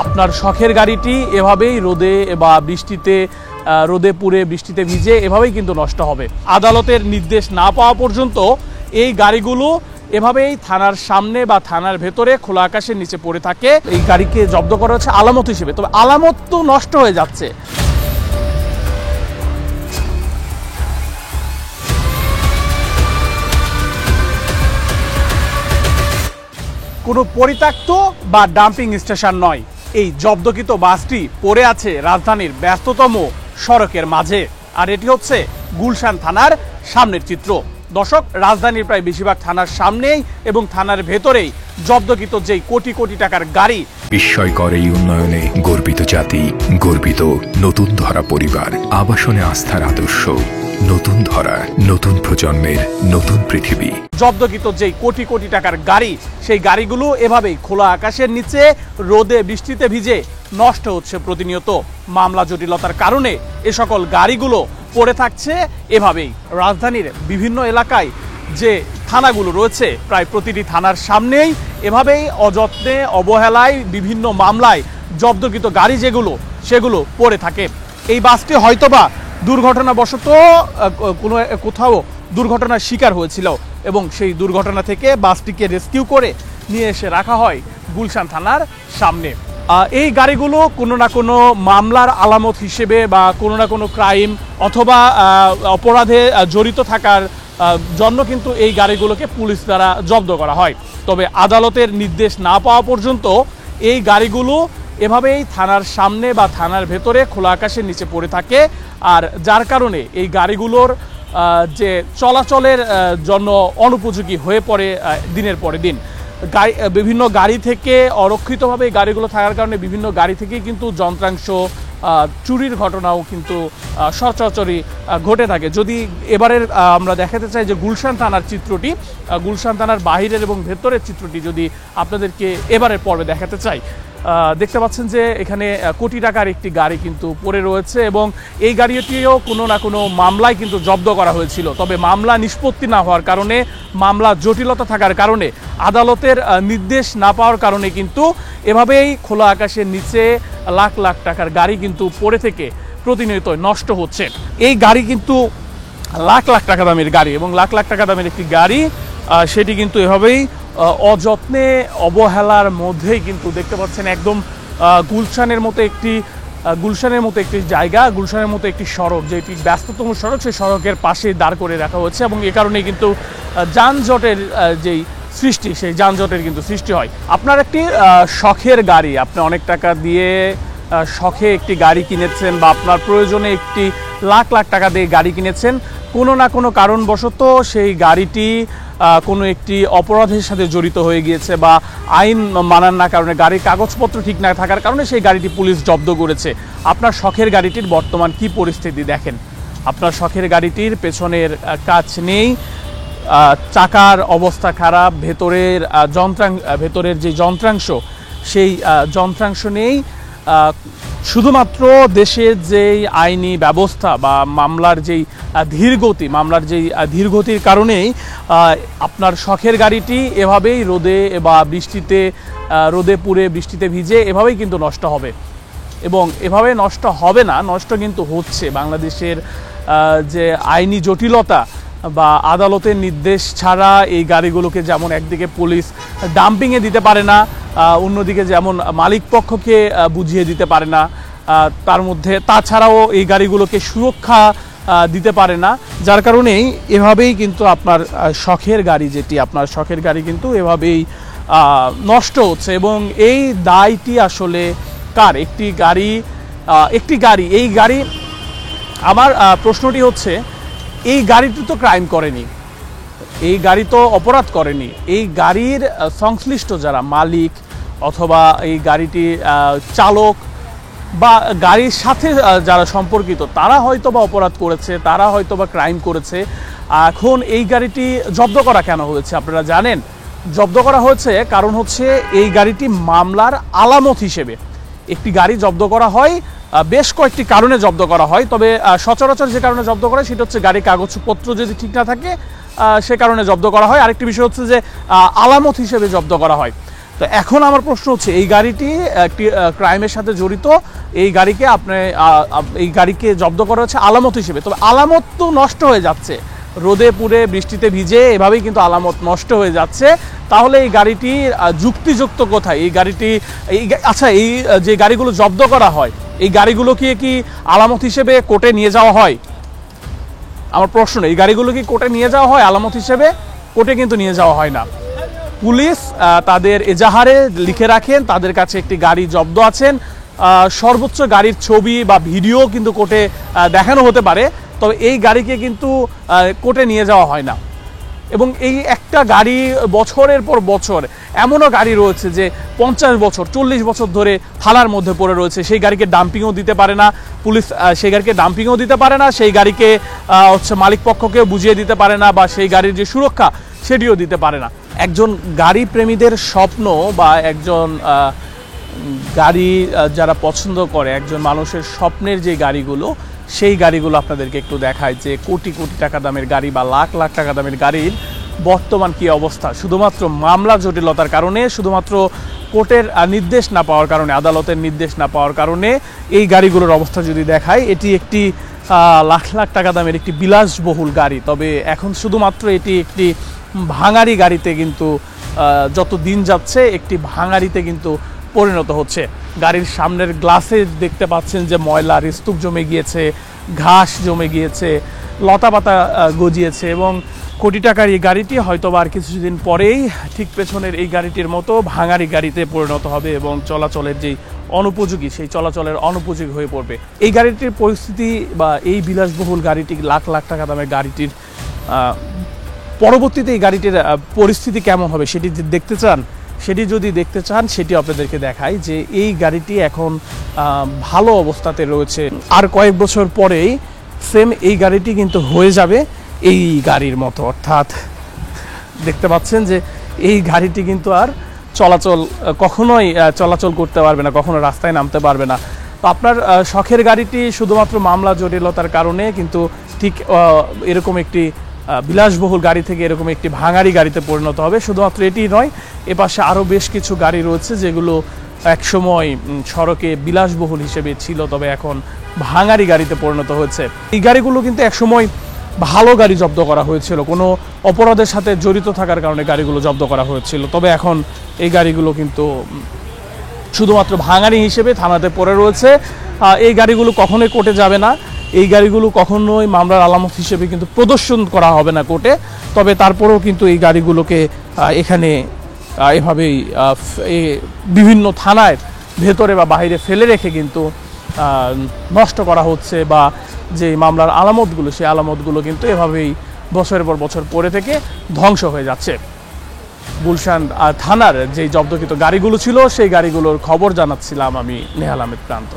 আপনার শখের গাড়িটি এভাবেই রোদে বা বৃষ্টিতে রোদে পুড়ে বৃষ্টিতে ভিজে এভাবেই কিন্তু নষ্ট হবে। আদালতের নির্দেশ না পাওয়া পর্যন্ত এই গাড়িগুলো এভাবেই থানার সামনে বা থানার ভেতরে খোলা আকাশের নিচে পড়ে থাকে। এই গাড়িকে জব্দ করা হচ্ছে আলামত হিসেবে, তবে আলামত তো নষ্ট হয়ে যাচ্ছে। কোনো পরিত্যক্ত বা ডাম্পিং স্টেশন নয়, এই জব্দকৃত বাসটি পড়ে আছে রাজধানীর ব্যস্ততম সড়কের মাঝে। আর এটি হচ্ছে গুলশান থানার সামনের চিত্র। দর্শক, রাজধানীর প্রায় বেশিরভাগ থানার সামনেই এবং থানার ভেতরেই জব্দকৃত যেই কোটি কোটি টাকার গাড়ি। বিস্ময়কর এই উন্নয়নে গর্বিত জাতি, গর্বিত নতুন ধরা পরিবার, আবাসনে আস্থার আদর্শ। নতুন ধরা, নতুন প্রজন্মের নতুন পৃথিবী। জব্দকৃত যেই কোটি কোটি টাকার গাড়ি, সেই গাড়িগুলো এভাবেই খোলা আকাশের নিচে রোদে বৃষ্টিতে ভিজে নষ্ট হচ্ছে প্রতিনিয়ত। মামলা জটিলতার কারণে এ সকল গাড়িগুলো পড়ে থাকছে এভাবেই। রাজধানীর বিভিন্ন এলাকায় যে থানাগুলো রয়েছে, প্রায় প্রতিটি থানার সামনেই এভাবেই অযত্নে অবহেলায় বিভিন্ন মামলায় জব্দকৃত গাড়ি যেগুলো সেগুলো পড়ে থাকে। এই বাসটি হয়তোবা দুর্ঘটনাবশত কোথাও দুর্ঘটনার শিকার হয়েছিল এবং সেই দুর্ঘটনা থেকে বাসটিকে রেস্কিউ করে নিয়ে এসে রাখা হয় গুলশান থানার সামনে। এই গাড়িগুলো কোনো না কোনো মামলার আলামত হিসেবে বা কোনো না কোনো ক্রাইম অথবা অপরাধে জড়িত থাকার জন্য কিন্তু এই গাড়িগুলোকে পুলিশ দ্বারা জব্দ করা হয়। তবে আদালতের নির্দেশ না পাওয়া পর্যন্ত এই গাড়িগুলো এভাবেই থানার সামনে বা থানার ভেতরে খোলা আকাশের নিচে পড়ে থাকে। আর যার কারণে এই গাড়িগুলোর যে চলাচলের জন্য অনুপযোগী হয়ে পড়ে দিনের পরে দিন। বিভিন্ন গাড়ি থেকে অরক্ষিতভাবে এই গাড়িগুলো থাকার কারণে বিভিন্ন গাড়ি থেকেই কিন্তু যন্ত্রাংশ চুরির ঘটনাও কিন্তু সচরাচরই ঘটে থাকে। যদি এবারের আমরা দেখাতে চাই যে গুলশান থানার চিত্রটি, গুলশান থানার বাহিরের এবং ভেতরের চিত্রটি যদি আপনাদেরকে এবারের পর্বে দেখাতে চাই, দেখতে পাচ্ছেন যে এখানে কোটি টাকার একটি গাড়ি কিন্তু পড়ে রয়েছে এবং এই গাড়িটিও কোনো না কোনো মামলায় কিন্তু জব্দ করা হয়েছিল। তবে মামলা নিষ্পত্তি না হওয়ার কারণে, মামলা জটিলতা থাকার কারণে, আদালতের নির্দেশ না পাওয়ার কারণে কিন্তু এভাবেই খোলা আকাশের নিচে লাখ লাখ টাকার গাড়ি কিন্তু পড়ে থেকে প্রতিনিয়ত নষ্ট হচ্ছে। এই গাড়ি কিন্তু লাখ লাখ টাকা দামের গাড়ি এবং লাখ লাখ টাকা দামের একটি গাড়ি, সেটি কিন্তু এভাবেই অযত্নে অবহেলার মধ্যেই কিন্তু দেখতে পাচ্ছেন একদম গুলশানের মতো একটি জায়গা, গুলশানের মতো একটি সড়ক, যেটি ব্যস্ততম সড়ক, সেই সড়কের পাশে দাঁড় করে রাখা হচ্ছে এবং এ কারণে কিন্তু যানজটের যেই সৃষ্টি, সেই যানজটের কিন্তু সৃষ্টি হয়। আপনার একটি শখের গাড়ি, আপনি অনেক টাকা দিয়ে শখে একটি গাড়ি কিনেছেন বা আপনার প্রয়োজনে একটি লাখ লাখ টাকা দিয়ে গাড়ি কিনেছেন, কোনো না কোনো কারণবশত সেই গাড়িটি কোনো একটি অপরাধের সাথে জড়িত হয়ে গিয়েছে বা আইন মানার না কারণে, গাড়ির কাগজপত্র ঠিক না থাকার কারণে সেই গাড়িটি পুলিশ জব্দ করেছে। আপনার শখের গাড়িটির বর্তমান কি পরিস্থিতি দেখেন। আপনার শখের গাড়িটির পেছনের কাচ নেই, চাকার অবস্থা খারাপ, ভেতরের যে যন্ত্রাংশ সেই যন্ত্রাংশ নেই। শুধুমাত্র দেশের যেই আইনি ব্যবস্থা বা মামলার যেই ধীরগতির কারণেই আপনার শখের গাড়িটি এভাবেই রোদে বা বৃষ্টিতে রোদে পুড়ে বৃষ্টিতে ভিজে এভাবেই কিন্তু নষ্ট হবে এবং এভাবে নষ্ট হবে না, নষ্ট কিন্তু হচ্ছে। বাংলাদেশের যে আইনি জটিলতা বা আদালতের নির্দেশ ছাড়া এই গাড়িগুলোকে যেমন একদিকে পুলিশ ডাম্পিংয়ে দিতে পারে না, অন্যদিকে যেমন মালিক পক্ষকে বুঝিয়ে দিতে পারে না, তাছাড়াও এই গাড়িগুলোকে সুরক্ষা দিতে পারে না, যার কারণেই এভাবেই কিন্তু আপনার শখের গাড়ি কিন্তু এভাবেই নষ্ট হচ্ছে। এবং এই দায়টি আসলে কার? এই গাড়ি আমার প্রশ্নটি হচ্ছে, এই গাড়িটি তো ক্রাইম করেনি, এই গাড়ি তো অপরাধ করেনি। এই গাড়ির সংশ্লিষ্ট যারা মালিক অথবা এই গাড়িটির চালক বা গাড়ির সাথে যারা সম্পর্কিত, তারা হয়তো বা অপরাধ করেছে, তারা হয়তো বা ক্রাইম করেছে। এখন এই গাড়িটি জব্দ করা কেন হয়েছে আপনারা জানেন? জব্দ করা হয়েছে কারণ হচ্ছে এই গাড়িটি মামলার আলামত হিসেবে একটি গাড়ি জব্দ করা হয়, বেশ কয়েকটি কারণে জব্দ করা হয়। তবে সচরাচর যে কারণে জব্দ করা হয় সেটা হচ্ছে গাড়ির কাগজপত্র যদি ঠিক না থাকে সে কারণে জব্দ করা হয়। আরেকটি বিষয় হচ্ছে যে আলামত হিসেবে জব্দ করা হয়। তো এখন আমার প্রশ্ন হচ্ছে এই গাড়িটি একটি ক্রাইমের সাথে জড়িত, এই গাড়িকে এই গাড়িকে জব্দ করা হচ্ছে আলামত হিসেবে। তবে আলামত তো নষ্ট হয়ে যাচ্ছে, রোদে পুড়ে বৃষ্টিতে ভিজে এভাবেই কিন্তু আলামত নষ্ট হয়ে যাচ্ছে। তাহলে এই গাড়িটি যুক্তিযুক্ত কোথায়? এই গাড়িটি আচ্ছা, এই যে গাড়িগুলো জব্দ করা হয় এই গাড়িগুলোকে কি আলামত হিসেবে কোর্টে নিয়ে যাওয়া হয়? আমার প্রশ্ন, এই গাড়িগুলো কি কোর্টে নিয়ে যাওয়া হয় আলামত হিসেবে? কোর্টে কিন্তু নিয়ে যাওয়া হয় না। পুলিশ তাদের এজাহারে লিখে রাখেন তাদের কাছে একটি গাড়ি জব্দ আছেন, সর্বোচ্চ গাড়ির ছবি বা ভিডিও কিন্তু কোর্টে দেখানো হতে পারে, তবে এই গাড়িকে কিন্তু কোর্টে নিয়ে যাওয়া হয় না। এবং এই একটা গাড়ি বছরের পর বছর, এমনও গাড়ি রয়েছে যে 50 বছর 40 বছর ধরে থানার মধ্যে পড়ে রয়েছে, সেই গাড়িকে ডাম্পিংও দিতে পারে না পুলিশ, সেই গাড়িকে ডাম্পিংও দিতে পারে না, সেই গাড়িকে মালিক পক্ষকেও বুঝিয়ে দিতে পারে না, বা সেই গাড়ির যে সুরক্ষা সেটিও দিতে পারে না। একজন গাড়ি প্রেমীদের স্বপ্ন বা একজন গাড়ি যারা পছন্দ করে, একজন মানুষের স্বপ্নের যে গাড়িগুলো, সেই গাড়িগুলো আপনাদেরকে একটু দেখায় যে কোটি কোটি টাকা দামের গাড়ি বা লাখ লাখ টাকা দামের গাড়ির বর্তমান কি অবস্থা। শুধুমাত্র মামলা জটিলতার কারণে, শুধুমাত্র কোর্টের নির্দেশ না পাওয়ার কারণে, আদালতের নির্দেশ না পাওয়ার কারণে এই গাড়িগুলোর অবস্থা যদি দেখায়, এটি একটি লাখ লাখ টাকা দামের একটি বিলাসবহুল গাড়ি। তবে এখন শুধুমাত্র এটি একটি ভাঙারি গাড়িতে কিন্তু যত দিন যাচ্ছে একটি ভাঙারিতে কিন্তু পরিণত হচ্ছে। গাড়ির সামনের গ্লাসে দেখতে পাচ্ছেন যে ময়লার স্তূপ জমে গিয়েছে, ঘাস জমে গিয়েছে, লতাপাতা গজিয়েছে, এবং কোটি টাকার এই গাড়িটি হয়তো আর কিছুদিন পরেই ঠিক পেছনের এই গাড়িটির মতো ভাঙারি গাড়িতে পরিণত হবে এবং চলাচলের যেই অনুপযোগী, সেই চলাচলের অনুপযোগী হয়ে পড়বে। এই গাড়িটির পরিস্থিতি বা এই বিলাসবহুল গাড়িটি, লাখ লাখ টাকা দামের গাড়িটির পরবর্তীতে এই গাড়িটির পরিস্থিতি কেমন হবে সেটি যদি দেখতে চান সেটি আপনাদেরকে দেখাই যে এই গাড়িটি এখন ভালো অবস্থাতে রয়েছে। আর কয়েক বছর পরেই সেম এই গাড়িটি কিন্তু হয়ে যাবে এই গাড়ির মতো, অর্থাৎ দেখতে পাচ্ছেন যে এই গাড়িটি কিন্তু আর কখনোই চলাচল করতে পারবে না, কখনো রাস্তায় নামতে পারবে না। তো আপনার শখের গাড়িটি শুধুমাত্র মামলা জটিলতার কারণে কিন্তু ঠিক এরকম একটি বিলাসবহুল গাড়ি থেকে এরকম একটি ভাঙারি গাড়িতে পরিণত হবে। শুধুমাত্র এটি নয়, এপাশে আরও বেশ কিছু গাড়ি রয়েছে যেগুলো একসময় সড়কে বিলাসবহুল হিসেবে ছিল, তবে এখন ভাঙারি গাড়িতে পরিণত হয়েছে। এই গাড়িগুলো কিন্তু একসময় ভালো গাড়ি জব্দ করা হয়েছিল, কোনো অপরাধের সাথে জড়িত থাকার কারণে গাড়িগুলো জব্দ করা হয়েছিল, তবে এখন এই গাড়িগুলো কিন্তু শুধুমাত্র ভাঙারি হিসেবে থানাতে পড়ে রয়েছে। এই গাড়িগুলো কখনোই কোর্টে যাবে না, এই গাড়িগুলো কখনোই মামলার আলামত হিসেবে কিন্তু প্রদর্শন করা হবে না কোর্টে। তবে তারপরেও কিন্তু এই গাড়িগুলোকে এখানে এভাবেই বিভিন্ন থানায় ভেতরে বা বাইরে ফেলে রেখে কিন্তু নষ্ট করা হচ্ছে, বা যে মামলার আলামতগুলো, সেই আলামতগুলো কিন্তু এভাবেই বছরের পর বছর পরে থেকে ধ্বংস হয়ে যাচ্ছে। গুলশান থানার যেই জব্দকৃত গাড়িগুলো ছিল সেই গাড়িগুলোর খবর জানাচ্ছিলাম আমি নেহাল আহমেদ প্রান্ত।